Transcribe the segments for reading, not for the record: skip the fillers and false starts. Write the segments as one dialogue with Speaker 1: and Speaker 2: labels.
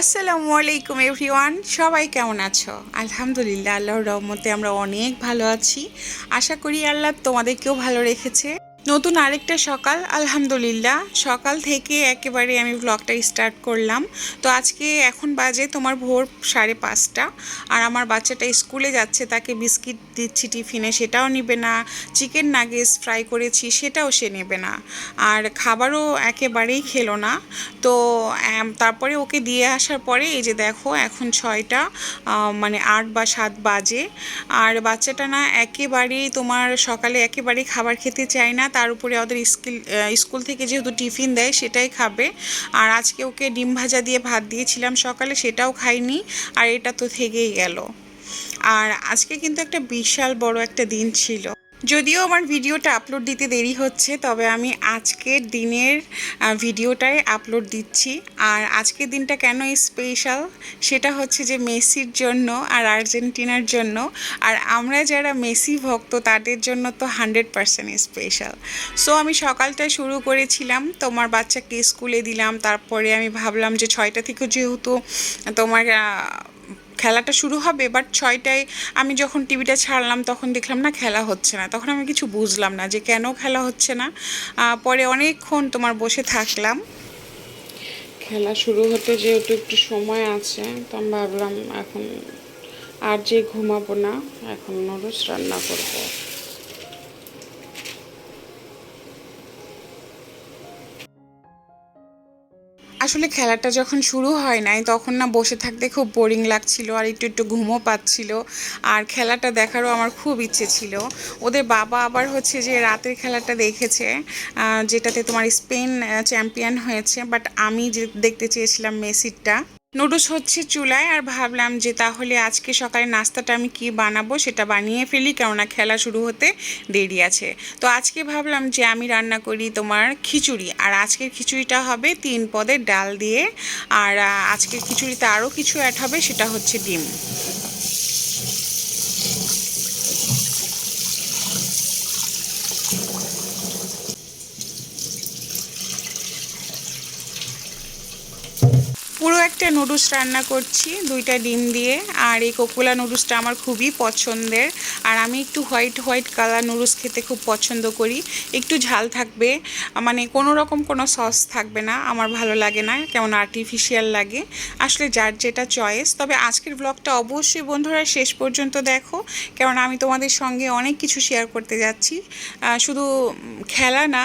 Speaker 1: আসসালামু আলাইকুম এভরিওয়ান, সবাই কেমন আছো? আলহামদুলিল্লাহ, আল্লাহর রহমতে আমরা অনেক ভালো আছি। আশা করি আল্লাহ তোমাদেরকেও ভালো রেখেছে। নতুন আরেকটা সকাল, আলহামদুলিল্লাহ। সকাল থেকে একেবারে আমি ব্লগটা স্টার্ট করলাম। তো আজকে এখন বাজে তোমার ভোর 5:30, আর আমার বাচ্চাটা স্কুলে যাচ্ছে, তাকে বিস্কিট দিচ্ছি টিফিনে, সেটাও নেবে না। চিকেন নাগেটস ফ্রাই করেছি, সেটাও সে নেবে না। আর খাবারও একেবারেই খেলো না। তো তারপরে ওকে দিয়ে আসার পরে এই যে দেখো, এখন 6টা মানে 8 বা 7 বাজে। আর বাচ্চাটা না একেবারেই তোমার সকালে একেবারেই খাবার খেতে চায় না। তার উপরে ওদের স্কুল থেকে যেহেতু টিফিন দেয় সেটাই খাবে। আর আজকে ওকে ডিম ভাজা দিয়ে ভাত দিয়েছিলাম সকালে, সেটাও খাইনি। আর এটা তো থেকেই গেল। আর আজকে কিন্তু একটা বিশাল বড় একটা দিন ছিল। যদিও আমার ভিডিওটা আপলোড দিতে দেরি হচ্ছে, তবে আমি আজকের দিনের ভিডিওটাই আপলোড দিচ্ছি। আর আজকের দিনটা কেন স্পেশাল, সেটা হচ্ছে যে মেসির জন্য আর আর্জেন্টিনার জন্য। আর আমরা যারা মেসি ভক্ত তাদের জন্য তো 100% স্পেশাল। সো আমি সকালটা শুরু করেছিলাম, তোমার বাচ্চাকে স্কুলে দিলাম। তারপরে আমি ভাবলাম যে 6টা থেকে যেহেতু তোমার খেলাটা শুরু হবে, বাট 6টায় আমি যখন টিভিটা ছাড়লাম তখন দেখলাম না খেলা হচ্ছে না। তখন আমি কিছু বুঝলাম না যে কেন খেলা হচ্ছে না। পরে অনেকক্ষণ তোমার বসে থাকলাম। খেলা শুরু হতে যেহেতু একটু সময় আছে, তো আমি ভাবলাম এখন আর যে ঘুমাবো না, এখন নুডলস রান্না করবো। আসলে খেলাটা যখন শুরু হয় নাই তখন না বসে থাকতে খুব বোরিং লাগছিল, আর একটু একটু ঘুমও পাচ্ছিল। আর খেলাটা দেখারও আমার খুব ইচ্ছে ছিল। ওদের বাবা আবার হচ্ছে যে রাতের খেলাটা দেখেছে, যেটাতে তোমার স্পেন চ্যাম্পিয়ন হয়েছে, বাট আমি যে দেখতে চেয়েছিলাম মেসিরটা। নুডলস হচ্ছে চুলায়, আর ভাবলাম যে তাহলে আজকে সকালে নাস্তাটা আমি কি বানাবো সেটা বানিয়ে ফেলি, কেননা খেলা শুরু হতে দেরি আছে। তো আজকে ভাবলাম যে আমি রান্না করি তোমার খিচুড়ি। আর আজকের খিচুড়িটা হবে 3 পদের ডাল দিয়ে। আর আজকের খিচুড়িতে আরও কিছু অ্যাড হবে, সেটা হচ্ছে ডিম। পুরো একটা নুডলস রান্না করছি 2টা ডিম দিয়ে। আর এই কোকোলা নুডলসটা আমার খুবই পছন্দের। আর আমি একটু হোয়াইট হোয়াইট কালার নুডলস খেতে খুব পছন্দ করি। একটু ঝাল থাকবে, মানে কোনো রকম কোনো সস থাকবে না, আমার ভালো লাগে না, কেমন আর্টিফিশিয়াল লাগে। আসলে যার যেটা চয়েস। তবে আজকের ব্লগটা অবশ্যই বন্ধুরা শেষ পর্যন্ত দেখো, কারণ আমি তোমাদের সঙ্গে অনেক কিছু শেয়ার করতে যাচ্ছি। শুধু খেলা না,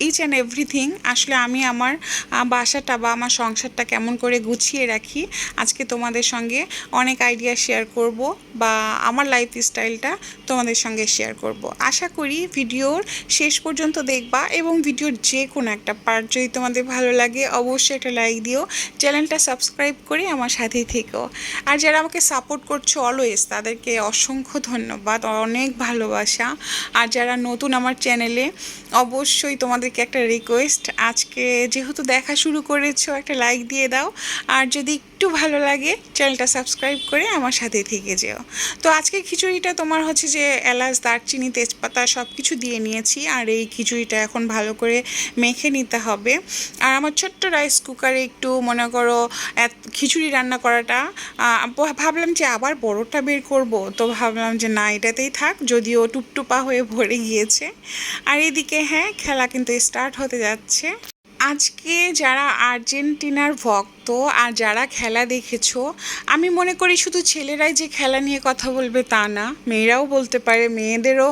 Speaker 1: ইচ অ্যান্ড এভরিথিং। আসলে আমি আমার বাসাটা বা আমার সংসারটা কেমন করে গুছিয়ে রাখি, আজকে তোমাদের সঙ্গে অনেক আইডিয়া শেয়ার করব, বা আমার লাইফ স্টাইলটা তোমাদের সঙ্গে শেয়ার করব। আশা করি ভিডিওর শেষ পর্যন্ত দেখবা, এবং ভিডিওর যে কোনো একটা পার্ট যদি তোমাদের ভালো লাগে অবশ্যই একটা লাইক দিও, চ্যানেলটা সাবস্ক্রাইব করে আমার সাথেই থেকো। আর যারা আমাকে সাপোর্ট করছো অলওয়েজ, তাদেরকে অসংখ্য ধন্যবাদ, অনেক ভালোবাসা। আর যারা নতুন আমার চ্যানেলে, অবশ্যই তোমাদেরকে একটা রিকোয়েস্ট, আজকে যেহেতু দেখা শুরু করেছো একটা লাইক দিয়ে দাও। আর যদি একটু ভালো লাগে চ্যানেলটা সাবস্ক্রাইব করে আমার সাথে থেকে যেও। তো আজকে খিচুড়িটা তোমার হচ্ছে যে এলাচ, দারচিনি, তেজপাতা সব কিছু দিয়ে নিয়েছি। আর এই খিচুড়িটা এখন ভালো করে মেখে নিতে হবে। আর আমার ছোট্ট রাইস কুকারে একটু মনে করো খিচুড়ি রান্না করাটা, ভাবলাম যে আবার বড়টা বের করব, তো ভাবলাম যে না, এটাতেই থাক, যদিও টুপটুপা হয়ে ভরে গিয়েছে। আর এদিকে হ্যাঁ, খেলা কিন্তু স্টার্ট হতে যাচ্ছে। আজকে যারা আর্জেন্টিনার ভক্ত আর যারা খেলা দেখেছো, আমি মনে করি শুধু ছেলেরাই যে খেলা নিয়ে কথা বলবে তা না, মেয়েরাও বলতে পারে। মেয়েদেরও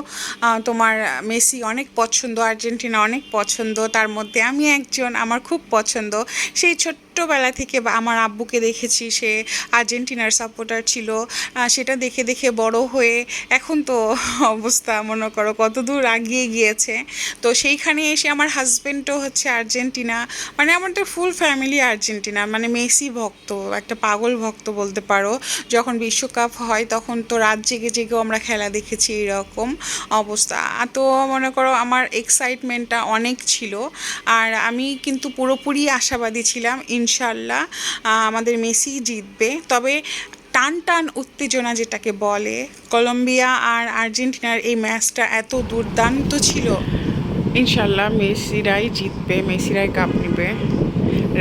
Speaker 1: তোমার মেসি অনেক পছন্দ, আর্জেন্টিনা অনেক পছন্দ। তার মধ্যে আমি একজন, আমার খুব পছন্দ। সেই ছোট্টবেলা থেকে আমার আব্বুকে দেখেছি, সে আর্জেন্টিনার সাপোর্টার ছিল। সেটা দেখে দেখে বড় হয়ে এখন তো অবস্থা মনে করো কত দূর এগিয়ে গিয়েছে। তো সেইখানে এসে আমার হাজব্যান্ডও হচ্ছে আর্জেন্টিনা, মানে আমাদের ফুল ফ্যামিলি আর্জেন্টিনা, মানে মেসি ভক্ত, একটা পাগল ভক্ত বলতে পারো। যখন বিশ্বকাপ হয় তখন তো রাত জেগে জেগেও আমরা খেলা দেখেছি, এরকম অবস্থা। তো মনে করো আমার এক্সাইটমেন্টটা অনেক ছিল। আর আমি কিন্তু পুরোপুরি আশাবাদী ছিলাম ইনশাল্লাহ আমাদের মেসি জিতবে। তবে টান টান উত্তেজনা যেটাকে বলে, কলম্বিয়া আর আর্জেন্টিনার এই ম্যাচটা এত দুর্দান্ত ছিল। ইনশাল্লাহ মেসিরাই জিতবে, মেসিরাই কাপ নেবে।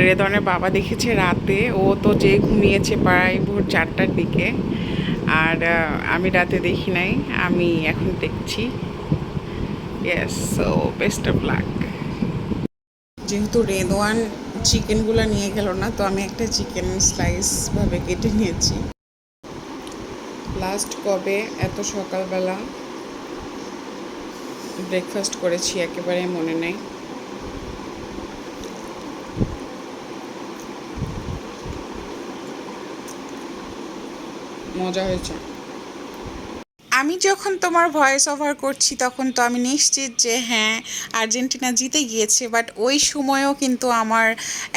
Speaker 1: রেদনের বাবা দেখেছে রাতে, ও তো যে ঘুমিয়েছে প্রায় ভোর 4টার দিকে। আর আমি রাতে দেখি নাই, আমি এখন দেখছি। Yes, so best of luck. যেহেতু রেদওয়ান চিকেনগুলো নিয়ে গেল না, তো আমি একটা চিকেন স্লাইস ভাবে কেটে নিয়েছি। লাস্ট কবে এত সকালবেলা ব্রেকফাস্ট করেছি একেবারে মনে নেই। মজা হয়েছে। আমি যখন তোমার ভয়েস ওভার করছি তখন তো আমি নিশ্চিত যে হ্যাঁ, আর্জেন্টিনা জিতে গিয়েছে, বাট ওই সময়ও কিন্তু আমার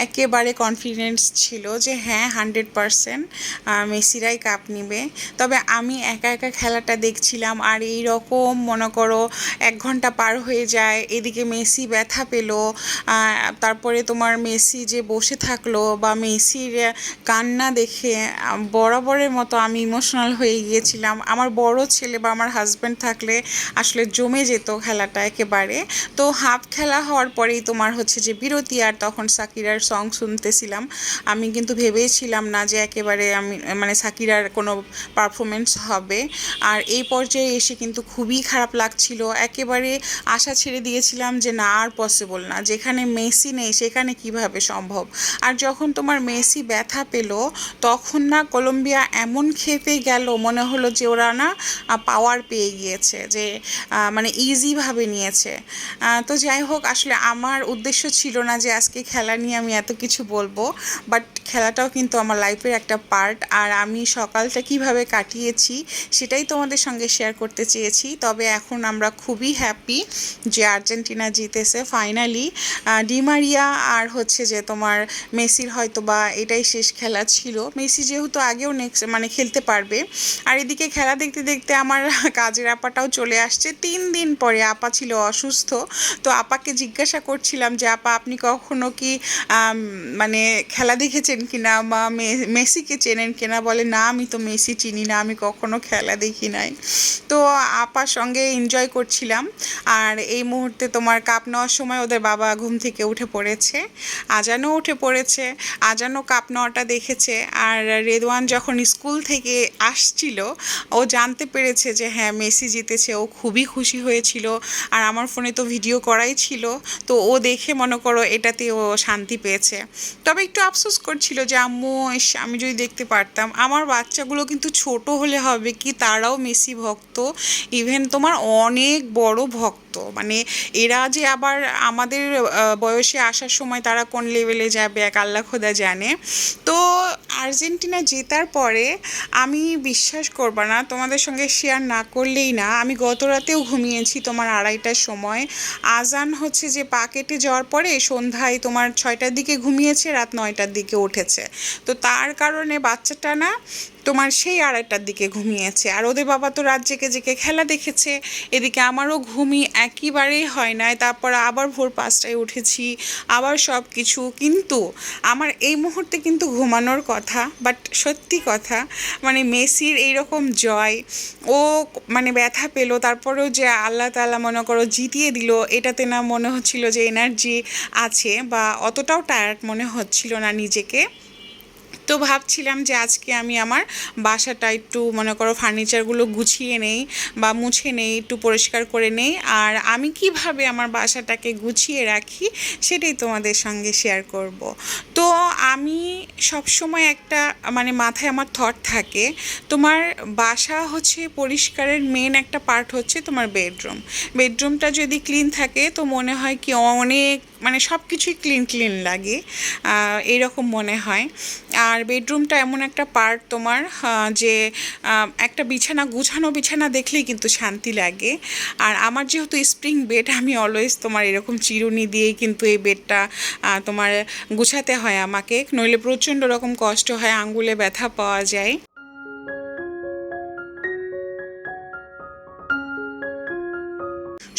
Speaker 1: একেবারে কনফিডেন্স ছিল যে হ্যাঁ 100% মেসিরাই কাপ নিবে। তবে আমি একা একা খেলাটা দেখছিলাম, আর এই রকম মনে করো 1 ঘন্টা পার হয়ে যায়, এদিকে মেসি ব্যথা পেলো, তারপরে তোমার মেসি যে বসে থাকলো বা মেসির কান্না দেখে বরাবরের মতো আমি ইমোশনাল হয়ে গিয়েছিলাম। আমার বড় ছেলে বা আমার হাজব্যান্ড থাকলে আসলে জমে যেত খেলাটা একেবারে। তো হাফ খেলা হওয়ার পরেই তোমার হচ্ছে যে বিরতি, আর তখন সাকিরার সং শুনতেছিলাম। আমি কিন্তু ভেবেছিলাম না যে একেবারে আমি মানে সাকিরার কোনো পারফরমেন্স হবে। আর এই পর্যায়ে এসে কিন্তু খুবই খারাপ লাগছিল, একেবারে আশা ছেড়ে দিয়েছিলাম যে না আর পসিবল না, যেখানে মেসি নেই সেখানে কিভাবে সম্ভব। আর যখন তোমার মেসি ব্যথা পেল তখন না কলম্বিয়া এমন খেপে গেল, মনে হলো যে ওরা না পাওয়ার পেয়ে গিয়েছে, যে মানে ইজিভাবে নিয়েছে। তো যাই হোক, আসলে আমার উদ্দেশ্য ছিল না যে আজকে খেলা নিয়ে আমি এত কিছু বলবো, বাট খেলাটাও কিন্তু আমার লাইফের একটা পার্ট। আর আমি সকালটা কিভাবে কাটিয়েছি সেটাই তোমাদের সঙ্গে শেয়ার করতে চেয়েছি। তবে এখন আমরা খুবই হ্যাপি যে আর্জেন্টিনা জিতেছে ফাইনালি। ডিমারিয়া আর হচ্ছে যে তোমার মেসির হয়তো বা এটাই শেষ খেলা ছিল। মেসি যেহেতু আগেও নেক্সট মানে খেলতে পারবে। আর এদিকে খেলা দেখতে দেখতে আমার কাজের আপাটাও চলে আসছে 3 দিন পরে। আপা ছিল অসুস্থ, তো আপাকে জিজ্ঞাসা করছিলাম যে আপা আপনি কখনো কি মানে খেলা দেখেছেন কিনা বা মেসিকে চেনেন কিনা। বলে না আমি তো মেসি চিনি না, আমি কখনো খেলা দেখি নাই। তো আপার সঙ্গে এনজয় করছিলাম। আর এই মুহূর্তে তোমার কাপ নেওয়ার সময় ওদের বাবা ঘুম থেকে উঠে পড়েছে, আজানও উঠে পড়েছে, আজানও কাপ নেওয়াটা দেখেছে। আর রেদওয়ান যখন স্কুল থেকে আসছিল ও জানতে পেরেছে যে হ্যাঁ মেসি জিতেছে, ও খুবই খুশি হয়েছিল। আর আমার ফোনে তো ভিডিও করাই ছিল, তো ও দেখে মনে করো এটাতে ও শান্তি পেয়েছে। তবে একটু আফসোস করছিল যে আম্মু ইস, আমি যদি দেখতে পারতাম। আমার বাচ্চাগুলো কিন্তু ছোট হলে হবে কি, তারাও মেসি ভক্ত, ইভেন তোমার অনেক বড় ভক্ত। মানে এরা যে আবার আমাদের বয়সে আসার সময় তারা কোন লেভেলে যাবে এক আল্লাহ খোদা জানে। তো আর্জেন্টিনা জেতার পরে আমি বিশ্বাস করবা না, তোমাদের সঙ্গে শেয়ার না করলেই না, আমি গত রাতেও ঘুমিয়েছি তোমার 2:30টার সময়। আজান হচ্ছে যে পা কেটে যাওয়ার পরে সন্ধ্যায় তোমার 6টার দিকে ঘুমিয়েছে, রাত 9টার দিকে উঠেছে। তো তার কারণে বাচ্চাটা না তোমার সেই 2:30টার দিকে ঘুমিয়েছে, আর ওদের বাবা তো রাত জেগে জেগে খেলা দেখেছে। এদিকে আমারও ঘুমই একেবারেই হয় নাই, তারপর আবার ভোর 5টায় উঠেছি, আবার সব কিছু। কিন্তু আমার এই মুহূর্তে কিন্তু ঘুমানোর কথা, বাট সত্যি কথা মানে মেসির এইরকম জয়, ও মানে ব্যথা পেলো তারপরেও যে আল্লাহ তাআলা মনে করো জিতিয়ে দিল, এটাতে না মনে হচ্ছিল যে এনার্জি আছে, বা অতটাও টায়ার্ড মনে হচ্ছিল না নিজেকে। তো ভাবছিলাম যে আজকে আমি আমার বাসাটা একটু মনে করো ফার্নিচারগুলো গুছিয়ে নেই বা মুছে নেই, একটু পরিষ্কার করে নেই। আর আমি কিভাবে আমার বাসাটাকে গুছিয়ে রাখি সেটাই তোমাদের সঙ্গে শেয়ার করব। তো আমি সবসময় একটা মানে মাথায় আমার থট থাকে, তোমার বাসা হচ্ছে পরিষ্কারের মেন একটা পার্ট হচ্ছে তোমার বেডরুম। বেডরুমটা যদি ক্লিন থাকে তো মনে হয় কি অনেক মানে সব কিছুই ক্লিন ক্লিন লাগে, এইরকম মনে হয়। আর বেডরুমটা এমন একটা পার্ট তোমার যে একটা বিছানা গুছানো বিছানা দেখলেই কিন্তু শান্তি লাগে। আর আমার যেহেতু স্প্রিং বেড, আমি অলওয়েজ তোমার এরকম চিরুনি দিয়েই কিন্তু এই বেডটা তোমার গুছাতে হয় আমাকে, নইলে প্রচণ্ড রকম কষ্ট হয়, আঙ্গুলে ব্যথা পাওয়া যায়।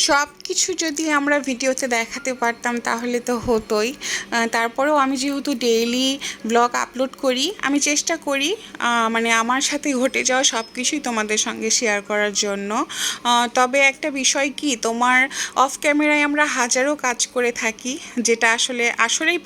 Speaker 1: সব কিছু যদি আমরা ভিডিওতে দেখাতে পারতাম তাহলে তো হতোই। তারপরেও আমি যেহেতু ডেইলি ব্লগ আপলোড করি, আমি চেষ্টা করি মানে আমার সাথে ঘটে যাওয়া সব কিছুই তোমাদের সঙ্গে শেয়ার করার জন্য। তবে একটা বিষয় কি, তোমার অফ ক্যামেরায় আমরা হাজারো কাজ করে থাকি, যেটা আসলেই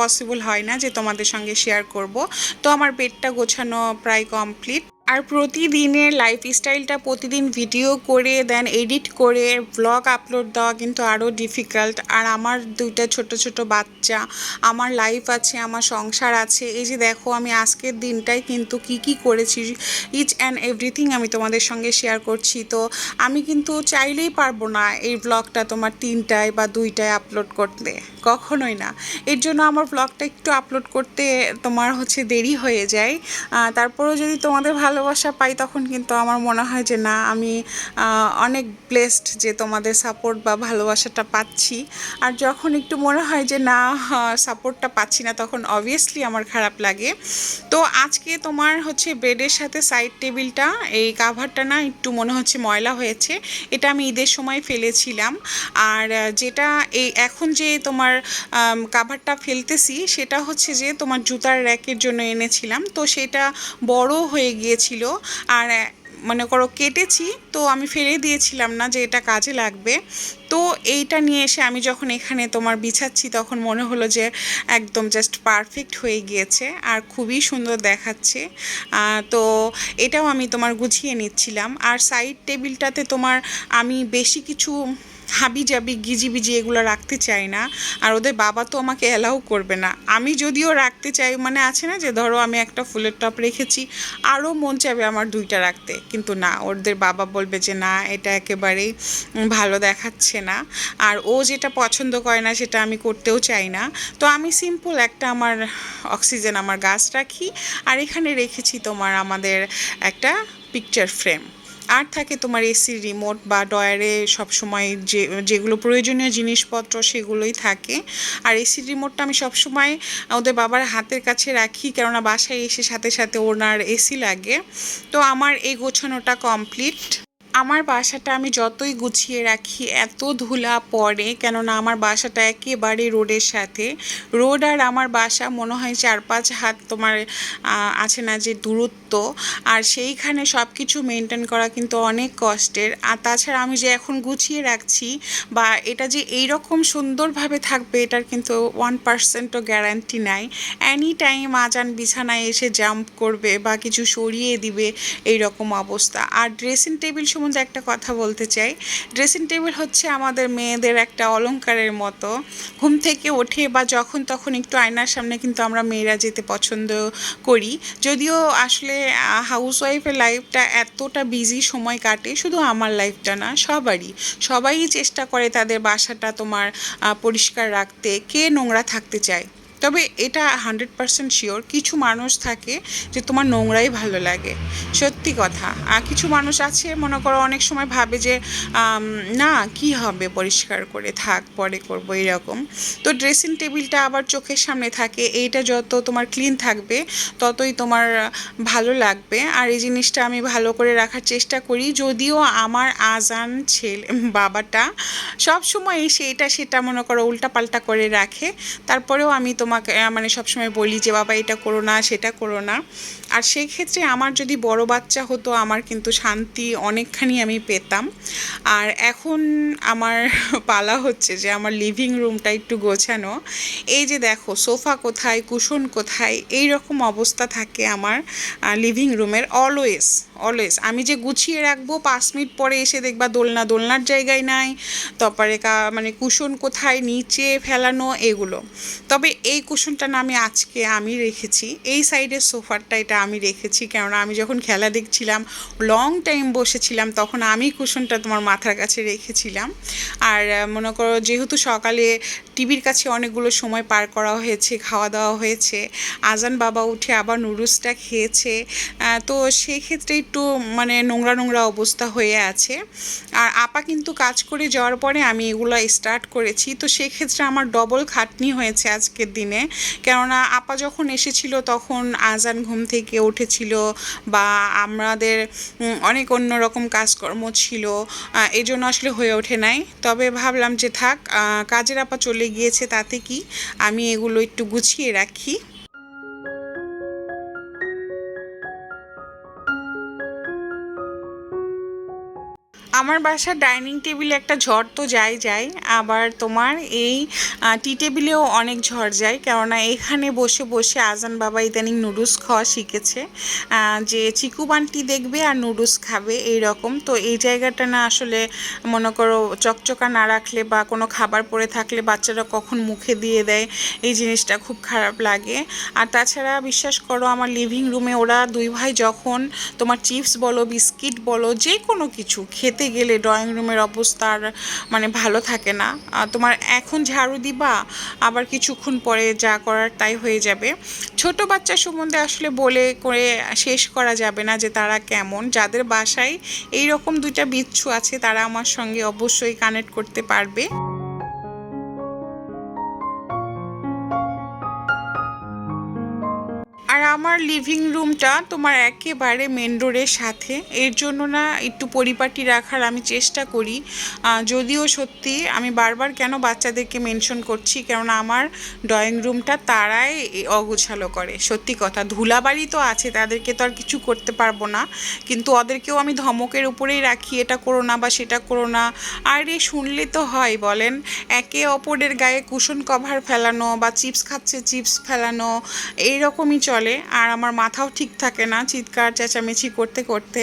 Speaker 1: পসিবল হয় না যে তোমাদের সঙ্গে শেয়ার করব। তো আমার বেডটা গোছানো প্রায় কমপ্লিট। আর প্রতিদিনের লাইফস্টাইলটা প্রতিদিন ভিডিও করে দেন এডিট করে ব্লগ আপলোড দেওয়া কিন্তু আরও ডিফিকাল্ট। আর আমার দুইটা ছোট ছোট বাচ্চা, আমার লাইফ আছে, আমার সংসার আছে। এই যে দেখো আমি আজকের দিনটাই কিন্তু কি করেছি, ইচ অ্যান্ড এভরিথিং আমি তোমাদের সঙ্গে শেয়ার করছি। তো আমি কিন্তু চাইলেই পারবো না এই ব্লগটা তোমার 3টায় বা 2টায় আপলোড করতে, কখনোই না। এর জন্য আমার ব্লগটা একটু আপলোড করতে তোমার দেরি হয়ে যায়। তারপরেও যদি তোমাদের ভালোবাসা পাই তখন কিন্তু আমার মনে হয় যে না, আমি অনেক ব্লেসড যে তোমাদের সাপোর্ট বা ভালোবাসাটা পাচ্ছি। আর যখন একটু মনে হয় যে না, সাপোর্টটা পাচ্ছি না, তখন অবভিয়াসলি আমার খারাপ লাগে। তো আজকে তোমার বেডের সাথে সাইড টেবিলটা, এই কাভারটা না একটু মনে হচ্ছে ময়লা হয়েছে। এটা আমি ঈদের সময় ফেলেছিলাম। আর যেটা এই এখন যে তোমার কাভারটা ফেলতেছি সেটা যে তোমার জুতার র্যাকের জন্য এনেছিলাম। তো সেটা বড় হয়ে গিয়েছিল আর মনে করো কেটেছি, তো আমি ফেলে দিয়েছিলাম না যে এটা কাজে লাগবে। তো এইটা নিয়ে এসে আমি যখন এখানে তোমার বিছাচ্ছি তখন মনে হলো যে একদম জাস্ট পারফেক্ট হয়ে গিয়েছে আর খুবই সুন্দর দেখাচ্ছে। তো এটাও আমি তোমার গুছিয়ে নিচ্ছিলাম। আর সাইড টেবিলটাতে তোমার আমি বেশি কিছু হাবিজাবি গিজিবিজি এগুলো রাখতে চাই না। আর ওদের বাবা তো আমাকে অ্যালাউ করবে না। আমি যদিও রাখতে চাই, মানে আছে না যে ধরো আমি একটা ফুলের টপ রেখেছি, আরও মন চাইবে আমার 2টা রাখতে, কিন্তু না, ওদের বাবা বলবে যে না, এটা একেবারেই ভালো দেখাচ্ছে না। আর ও যেটা পছন্দ করে না সেটা আমি করতেও চাই না। তো আমি সিম্পল একটা আমার অক্সিজেন আমার গাছ রাখি। আর এখানে রেখেছি তোমার আমাদের একটা পিকচার ফ্রেম। আর থাকে তোমার এসির রিমোট বা ডয়ারে সবসময় যেগুলো প্রয়োজনীয় জিনিসপত্র সেগুলোই থাকে। আর এসির রিমোটটা আমি সবসময় ওদের বাবার হাতের কাছে রাখি, কেননা বাসায় এসে সাথে সাথে ওনার এসি লাগে। তো আমার এই গোছানোটা কমপ্লিট। আমার বাসাটা আমি যতই গুছিয়ে রাখি এত ধুলা পড়ে, কেননা আমার বাসাটা একেবারে রোডের সাথে। রোড আর আমার বাসা মনে হয় 4-5 হাত তোমার আছে না যে দূরত্ব। আর সেইখানে সব কিছু মেনটেন করা কিন্তু অনেক কষ্টের। আর তাছাড়া আমি যে এখন গুছিয়ে রাখছি বা এটা যে এইরকম সুন্দরভাবে থাকবে এটার কিন্তু 1%ও গ্যারান্টি নাই। এনি টাইম আজান বিছানায় এসে জাম্প করবে বা কিছু সরিয়ে দিবে, এই রকম অবস্থা। আর ড্রেসিং টেবিল সম্বন্ধে একটা কথা বলতে চাই। ড্রেসিং টেবিল আমাদের মেয়েদের একটা অলংকারের মতো। ঘুম থেকে ওঠে বা যখন তখন একটু আয়নার সামনে কিন্তু আমরা মেয়েরা যেতে পছন্দ করি। যদিও আসলে হাউসওয়াইফের লাইফটা এতটা বিজি সময় কাটে, শুধু আমার লাইফটা না, সবাই চেষ্টা করে তাদের বাসাটা তোমার পরিষ্কার রাখতে। কে নোংরা থাকতে চায়? তবে এটা 100% শিওর কিছু মানুষ থাকে যে তোমার নোংরাই ভালো লাগে, সত্যি কথা। আর কিছু মানুষ আছে মনে করো অনেক সময় ভাবে যে না, কি হবে, পরিষ্কার করে থাক, পরে করবো, এরকম। তো ড্রেসিং টেবিলটা আবার চোখের সামনে থাকে, এইটা যত তোমার ক্লিন থাকবে ততই তোমার ভালো লাগবে। আর এই জিনিসটা আমি ভালো করে রাখার চেষ্টা করি। যদিও আমার আজান বাবাটা সব সময় সেটা সেটা মনে করো উল্টাপাল্টা করে রাখে, তারপরেও আমি তোমাকে মানে সবসময় বলি যে বাবা এটা করো না, সেটা করো না। আর সেই ক্ষেত্রে আমার যদি বড় বাচ্চা হতো আমার কিন্তু শান্তি অনেকখানি আমি পেতাম। আর এখন আমার পালা হচ্ছে যে আমার লিভিং রুমটা একটু গোছানো। এই যে দেখো সোফা কোথায়, কুশন কোথায়, এই রকম অবস্থা থাকে আমার লিভিং রুমের। অলওয়েজ আমি যে গুছিয়ে রাখবো 5 মিনিট পরে এসে দেখবা দোলনার জায়গায় নাই, তারপরে মানে কুশন কোথায়, নিচে ফেলানো, এগুলো। তবে এই কুশনটা না আমি রেখেছি, এই সাইডের সোফারটা এটা আমি রেখেছি, কেননা আমি যখন খেলা দেখছিলাম লং টাইম বসেছিলাম তখন আমি কুশনটা তোমার মাথার কাছে রেখেছিলাম। আর মনে করো যেহেতু সকালে টিভির কাছে অনেকগুলো সময় পার করা হয়েছে, খাওয়া দাওয়া হয়েছে, আজান বাবা উঠে আবার নুডলসটা খেয়েছে, তো সেক্ষেত্রে একটু মানে নোংরা অবস্থা হয়ে আছে। আর আপা কিন্তু কাজ করে যাওয়ার পরে আমি এগুলো স্টার্ট করেছি, তো সেক্ষেত্রে আমার ডবল খাটনি হয়েছে আজকের দিন। দিনে, কেননা আপা যখন এসেছিল তখন আজান ঘুম থেকে উঠেছিল বা আমাদের অনেক অন্যরকম কাজকর্ম ছিল, এই জন্য আসলে হয়ে ওঠে নাই। তবে ভাবলাম যে থাক, কাজের আপা চলে গিয়েছে তাতে কি, আমি এগুলো একটু গুছিয়ে রাখি। আমার বাসার ডাইনিং টেবিলে একটা ঝড় তো যায়, আবার তোমার এই টি টেবিলেও অনেক ঝড় যায়, কেননা এখানে বসে বসে আজান বাবা ইদানিং নুডলস খাওয়া শিখেছে। যে চিকু বান্টি দেখবে আর নুডলস খাবে এই রকম। তো এই জায়গাটা না আসলে মনে করো চকচকা না রাখলে বা কোনো খাবার পড়ে থাকলে বাচ্চারা কখন মুখে দিয়ে দেয়, এই জিনিসটা খুব খারাপ লাগে। আর তাছাড়া বিশ্বাস করো, আমার লিভিং রুমে ওরা দুই ভাই যখন তোমার চিপস বলো, বিস্কিট বলো, যে কোনো কিছু খেতে গেলে ড্রয়িং রুমের অবস্থা আর মানে ভালো থাকে না। তোমার এখন ঝাড়ু দিবা, আবার কিছুক্ষণ পরে যা করার তাই হয়ে যাবে। ছোট বাচ্চা সম্বন্ধে আসলে বলে করে শেষ করা যাবে না যে তারা কেমন। যাদের বাসায় এই রকম দুইটা বিচ্ছু আছে তারা আমার সঙ্গে অবশ্যই কানেক্ট করতে পারবে। আর আমার লিভিং রুমটা তোমার একেবারে মেন ডোরের সাথে, এর জন্য না একটু পরিপাটি রাখার আমি চেষ্টা করি। যদিও সত্যি আমি বারবার কেন বাচ্চাদেরকে মেনশন করছি, কেননা আমার ড্রয়িং রুমটা তারাই অগোছালো করে। সত্যি কথা, ধুলাবাড়ি তো আছে, তাদেরকে তো আর কিছু করতে পারবো না, কিন্তু ওদেরকেও আমি ধমকের উপরেই রাখি, এটা করো না বা সেটা করো না। আর এ শুনলে তো হয় বলেন, একে অপরের গায়ে কুশন কভার ফেলানো বা চিপস খাচ্ছে চিপস ফেলানো, এইরকমই চলে। আর আমার মাথাও ঠিক থাকে না চিৎকার চেঁচামেচি করতে করতে,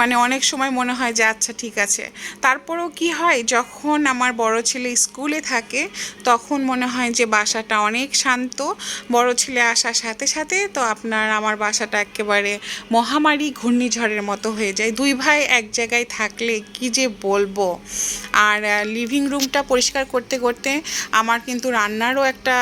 Speaker 1: মানে অনেক সময় মনে হয় যে আচ্ছা ঠিক আছে। তারপরেও কি হয়, যখন আমার বড় ছেলে স্কুলে থাকে তখন মনে হয় যে বাসাটা অনেক শান্ত। বড় ছেলে আসার সাথে সাথে তো আপনার আমার বাসাটা একেবারে মহামারী ঘূর্ণিঝড়ের মতো হয়ে যায়। দুই ভাই এক জায়গায় থাকলে কি যে বলবো। আর লিভিং রুমটা পরিষ্কার করতে করতে আমার কিন্তু রান্নারও একটা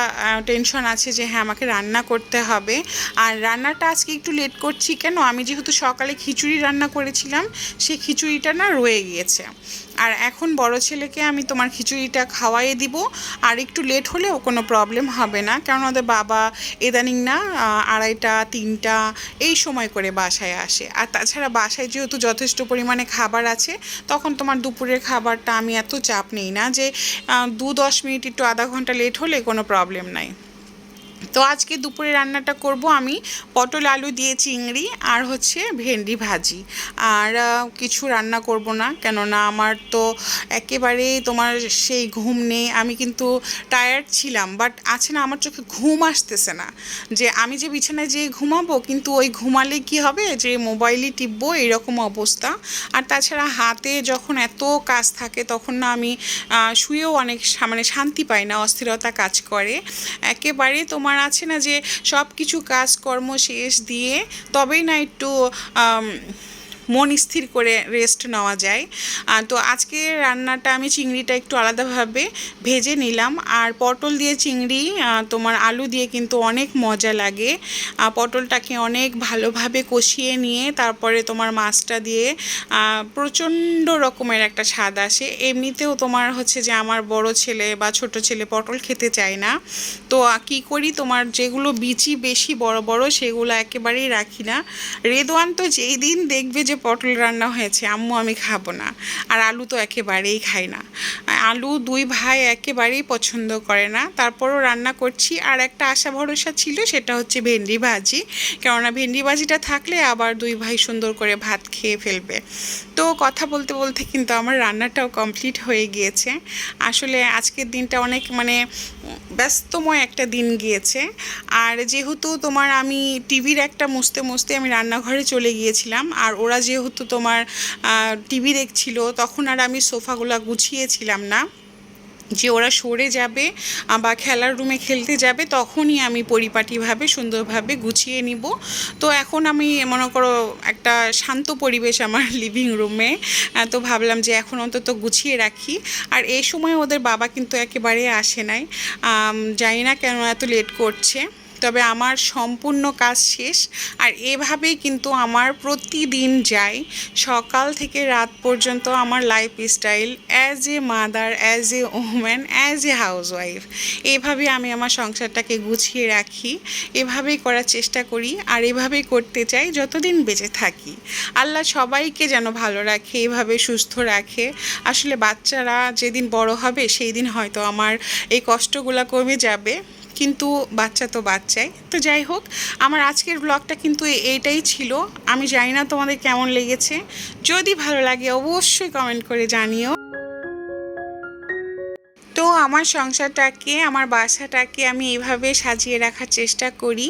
Speaker 1: টেনশন আছে যে হ্যাঁ আমাকে রান্না করতে হবে। আর রান্নাটা আজকে একটু লেট করছি কেন, আমি যেহেতু সকালে খিচুড়ি রান্না করেছিলাম, সেই খিচুড়িটা না রয়ে গিয়েছে। আর এখন বড় ছেলেকে আমি তোমার খিচুড়িটা খাওয়াইয়ে দিব, আর একটু লেট হলেও কোনো প্রবলেম হবে না, কারণ ওদের বাবা ইদানিং না 2:30 3টা এই সময় করে বাসায় আসে। আর তাছাড়া বাসায় যেহেতু যথেষ্ট পরিমাণে খাবার আছে, তখন তোমার দুপুরের খাবারটা আমি এত চাপ নিই না যে 2-10 মিনিট একটু আধা ঘন্টা লেট হলে কোনো প্রবলেম নাই। তো আজকে দুপুরে রান্নাটা করব আমি পটল আলু দিয়ে চিংড়ি আর হচ্ছে ভেন্ডি ভাজি। আর কিছু রান্না করব না, কেননা আমার তো একেবারেই তোমার সেই ঘুম নেই। আমি কিন্তু টায়ার্ড ছিলাম, বাট আছে না আমার চোখে ঘুম আসতেছে না, যে আমি যে বিছানায় যেয়ে ঘুমাবো, কিন্তু ওই ঘুমালে কি হবে যে মোবাইলই টিপবো, এইরকম অবস্থা। আর তাছাড়া হাতে যখন এত কাজ থাকে তখন না আমি শুয়েও অনেক মানে শান্তি পাই না, অস্থিরতা কাজ করে একেবারে। তোমার আছে না যে সব কিছু কাজকর্ম শেষ দিয়ে তবেই না একটু মন স্থির করে রেস্ট নেওয়া যায়। তো আজকে রান্নাটা আমি চিংড়িটা একটু আলাদাভাবে ভেজে নিলাম, আর পটল দিয়ে চিংড়ি তোমার আলু দিয়ে কিন্তু অনেক মজা লাগে। পটলটাকে অনেক ভালোভাবে কষিয়ে নিয়ে তারপরে তোমার মাছটা দিয়ে প্রচণ্ড রকমের একটা স্বাদ আসে। এমনিতেও তোমার হচ্ছে যে আমার বড় ছেলে বা ছোট ছেলে পটল খেতে চায় না, তো কি করি, তোমার যেগুলো বিচি বেশি বড় বড় সেগুলো একেবারেই রাখি না। রেদওয়ান তো যেই দিন দেখবে যে পটল রান্না হয়েছে, আম্মু আমি খাবো না। আর আলু তো একেবারেই খাই না, আলু দুই ভাই একেবারেই পছন্দ করে না। তারপরও রান্না করছি, আর একটা আশা ভরসা ছিল, সেটা হচ্ছে ভেন্ডি ভাজি, কেননা ভেন্ডি ভাজিটা থাকলে আবার দুই ভাই সুন্দর করে ভাত খেয়ে ফেলবে। তো কথা বলতে বলতে কিন্তু আমার রান্নাটাও কমপ্লিট হয়ে গিয়েছে। আসলে আজকের দিনটা অনেক মানে ব্যস্তময় একটা দিন গিয়েছে। আর যেহেতু তোমার আমি টিভির একটা মুছতে মুছতে আমি রান্নাঘরে চলে গিয়েছিলাম, আর ওরা যেহেতু তোমার টিভি দেখছিল, তখন আর আমি সোফাগুলো গুছিয়েছিলাম না, যে ওরা সরে যাবে বা খেলার রুমে খেলতে যাবে তখনই আমি পরিপাটিভাবে সুন্দরভাবে গুছিয়ে নিব। তো এখন আমি মনে করো একটা শান্ত পরিবেশ আমার লিভিং রুমে, তো ভাবলাম যে এখন অন্তত গুছিয়ে রাখি। আর এই সময় ওদের বাবা কিন্তু একেবারে আসে নাই, জানি না কেন এত লেট করছে। তবে আমার সম্পূর্ণ কাজ শেষ। আর এভাবেই কিন্তু আমার প্রতিদিন যায়, সকাল থেকে রাত পর্যন্ত আমার lifestyle as a mother, as a woman, as a housewife. এভাবে আমি আমার সংসারটাকে গুছিয়ে রাখি, এভাবেই করার চেষ্টা করি আর এভাবেই করতে চাই যতদিন বেঁচে থাকি। আল্লাহ সবাইকে যেন ভালো রাখে, এভাবে সুস্থ রাখে। আসলে বাচ্চারা যেদিন বড় হবে সেই দিন হয়তো আমার এই কষ্টগুলো কমে যাবে, কিন্তু বাচ্চা তো বাচ্চাই। তো যাই হোক, আমার আজকের ব্লগটা কিন্তু এইটাই ছিল। আমি জানি না তোমাদের কেমন লেগেছে, যদি ভালো লাগে অবশ্যই কমেন্ট করে জানিও। তো আমার সংসারটাকে, আমার বাসাটাকে আমি এইভাবে সাজিয়ে রাখার চেষ্টা করি।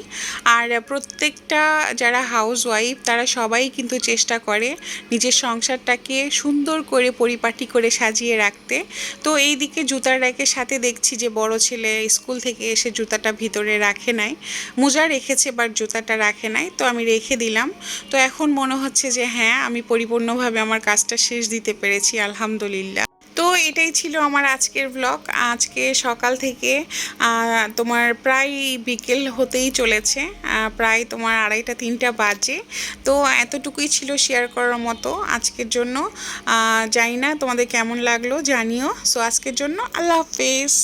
Speaker 1: আর প্রত্যেকটা যারা হাউসওয়াইফ তারা সবাই কিন্তু চেষ্টা করে নিজের সংসারটাকে সুন্দর করে পরিপাটি করে সাজিয়ে রাখতে। তো এই দিকে জুতার র্যাকের সাথে দেখছি যে বড় ছেলে স্কুল থেকে এসে জুতাটা ভিতরে রাখে নাই, মোজা রেখেছে বাট জুতাটা রাখে নাই, তো আমি রেখে দিলাম। তো এখন মনে হচ্ছে যে হ্যাঁ, আমি পরিপূর্ণভাবে আমার কাজটা শেষ দিতে পেরেছি, আলহামদুলিল্লাহ। তো এটাই ছিল আমার আজকের ব্লগ। আজকে সকাল থেকে তোমার প্রায় বিকেল হতেই চলেছে, প্রায় তোমার 2:30-3টা বাজে। তো এতটুকুই ছিল শেয়ার করার মতো আজকের জন্য। জানি না তোমাদের কেমন লাগলো, জানিও। সো আজকের জন্য আল্লাহ হাফেজ।